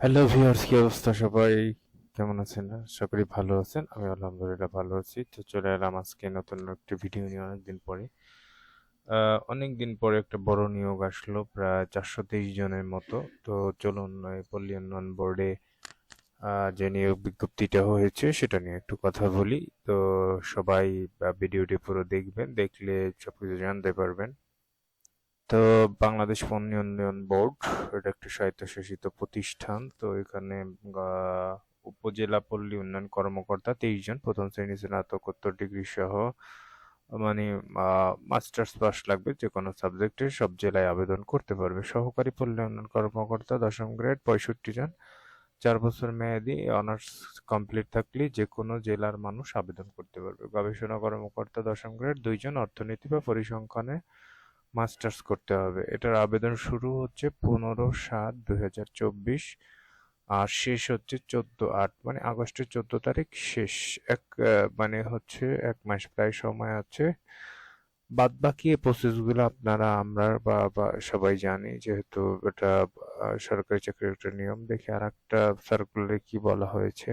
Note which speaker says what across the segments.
Speaker 1: Hello viewers, কি অবস্থা সবাই? কেমন আছেন? আশা করি ভালো আছেন। আমি আলহামদুলিল্লাহ ভালো আছি। তো চলে এলাম আজকে নতুন একটি ভিডিও নিয়ে অনেকদিন পরে। অনেকদিন পরে একটা বড় নিয়োগ আসলো, প্রায় 423 জনের মতো। তো চলুন এই পল্লী উন্নয়ন বোর্ডে যে নিয়োগ বিজ্ঞপ্তিটা হয়েছে সেটা নিয়ে একটু কথা বলি। তো সবাই ভিডিওটি পুরো দেখবেন, দেখলে সবকিছু জানতে পারবেন। তো বাংলাদেশ পল্লী উন্নয়ন বোর্ড এটা একটা স্বায়ত্তশাসিত প্রতিষ্ঠান। তো এখানে উপজেলা পল্লী উন্নয়ন কর্মকর্তা 23 জন, প্রথম শ্রেণী স্নাতকোত্তর ডিগ্রি সহ, মানে মাস্টার্স পাস লাগবে যে কোনো সাবজেক্টে, সব জেলায় আবেদন করতে পারবে। সহকারী পল্লী উন্নয়ন কর্মকর্তা 10ম গ্রেড 65 জন, 4 বছর মেয়াদি অনার্স কমপ্লিট থাকলে যে কোনো জেলার মানুষ আবেদন করতে পারবে। গবেষণা কর্মকর্তা 10ম গ্রেড 2 জন, অর্থনীতি বা পরিসংখ্যানে মাস্টার্স করতে হবে। এটার আবেদন শুরু হচ্ছে 15/7/2024 আর শেষ হচ্ছে 14/8, মানে আগস্টের 14 তারিখ শেষ। মানে হচ্ছে 1 মাস প্রায় সময় আছে। বাদ বাকি এই প্রসেসগুলো আপনারা আমরা বা সবাই জানি, যেহেতু এটা সরকারি চাকরির একটা নিয়ম। দেখি আর একটা সার্কুলারে কি বলা হয়েছে।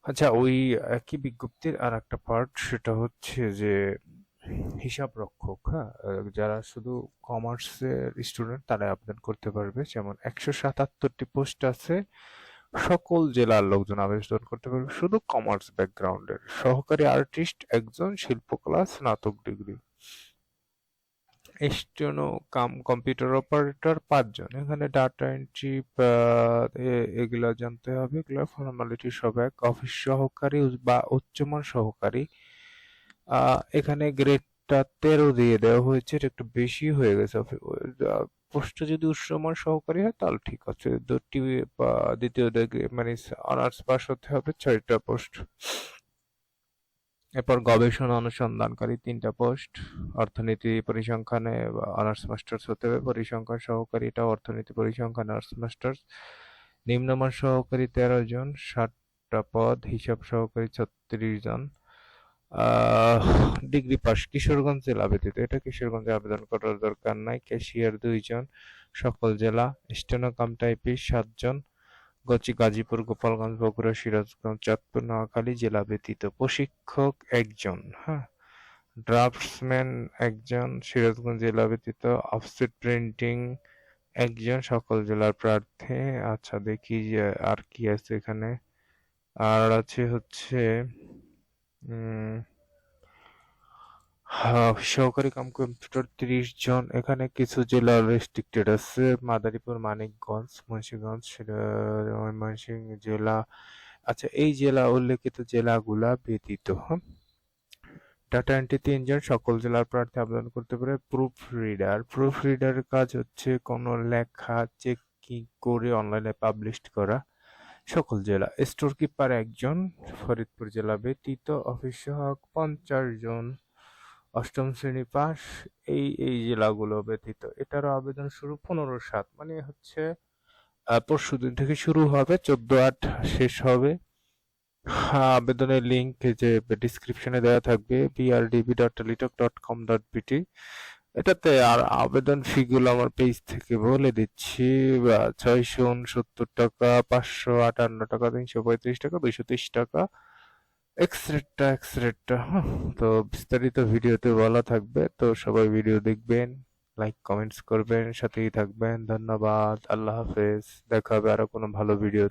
Speaker 1: আচ্ছা, ওই একই বিজ্ঞপ্তির আর একটা পার্ট, সেটা হচ্ছে যে হিসাব রক্ষক, হ্যাঁ, যারা শুধু কমার্সের স্টুডেন্ট তারা আবেদন করতে পারবে। যেমন 177টি পোস্ট আছে, সকল জেলার লোকজন আবেদন করতে পারবে, শুধু কমার্স ব্যাকগ্রাউন্ডের। সহকারী আর্টিস্ট একজন, শিল্পকলা স্নাতক degree. Steno cum computer operator 5 জন। এখানে ডাটা এন্ট্রি এগুলা জানতে হবে, এগুলা ফর্মালিটি সব এক। অফিস সহকারী বা উচ্চমান সহকারী, এখানে গ্রেডটা 13 দিয়ে দেওয়া হয়েছে, এটা একটু বেশি হয়ে গেছে। পোস্টটা যদি উচ্চমান সহকারী হয় তাহলে ঠিক আছে, দুটি বা দ্বিতীয় ডিগ্রি মানে অনার্স পাস হতে হবে, 6টা পোস্ট। এরপর গবেষণা অনুসন্ধানকারী 3টা পোস্ট। অর্থনীতি পরিসংখ্যানে অনার্স মাস্টার্স হতে হবে। পরিসংখ্যান সহকারী, এটা অর্থনীতি পরিসংখ্যান অনার্স মাস্টার্স। নিম্নমান সহকারী 13 জন, 60টা পদ। হিসাব সহকারী 36 জন। ডিগ্রি পাস, কিশোরগঞ্জ জেলা ব্যতীত। এটা কিশোরগঞ্জে আবেদন করার দরকার নাই। ক্যাশিয়ার 2 জন, সকল জেলা। স্টেনো কাম টাইপিস্ট 7 জন, গাজীপুর, গোপালগঞ্জ, বগুড়া, সিরাজগঞ্জ, চাঁদপুর, নোয়াখালী জেলা ব্যতীত। প্রশিক্ষক 1 জন, হ্যাঁ। ড্রাফটসম্যান 1 জন, সিরাজগঞ্জ জেলা ব্যতীত। অফসেট প্রিন্টিং 1 জন, সকল জেলার প্রার্থী। আচ্ছা, দেখি যে আর কি আছে এখানে। আর আছে হচ্ছে উম সহকারী কাম কম্পিউটার 30 জন। এখানে কিছু জেলা রেস্ট্রিক্টেড আছে, মাদারীপুর, মানিকগঞ্জ, মুন্সিগঞ্জ, ময়মনসিংহ জেলা। আচ্ছা, এই জেলা উল্লেখিত জেলাগুলা ব্যতীত, হ্যাঁ। ডাটা এন্ট্রি 3 জন, সকল জেলার প্রার্থী আবেদন করতে পারে। প্রুফ রিডারের কাজ হচ্ছে কোনো লেখা চেকিং করে অনলাইনে পাবলিশ করা, সকল জেলা। স্টোর কিপার 1 জন, ফরিদপুর জেলা ব্যতীত। অফিস সহায়ক 50 জন, 8ম শ্রেণী পাস, এই জেলাগুলো ব্যতীত। এটারও আবেদন শুরু 15/7, মানে হচ্ছে পরশুদিন থেকে শুরু হবে, 14/8 শেষ হবে। হ্যাঁ, আবেদনের লিঙ্ক যে ডিসক্রিপশনে দেওয়া থাকবে, brdb.teletalk.com.bt। এটাতে আর আবেদন ফি গুলো আমার পেজ থেকে বলে দিচ্ছি। 669 টাকা, 558 টাকা, 335 টাকা, 230 টাকা, এক্সরেটটা। হ্যাঁ, তো বিস্তারিত ভিডিওতে বলা থাকবে। তো সবাই ভিডিও দেখবেন, লাইক কমেন্টস করবেন, সাথেই থাকবেন। ধন্যবাদ, আল্লাহ হাফেজ। দেখা হবে আরো কোনো ভালো ভিডিও।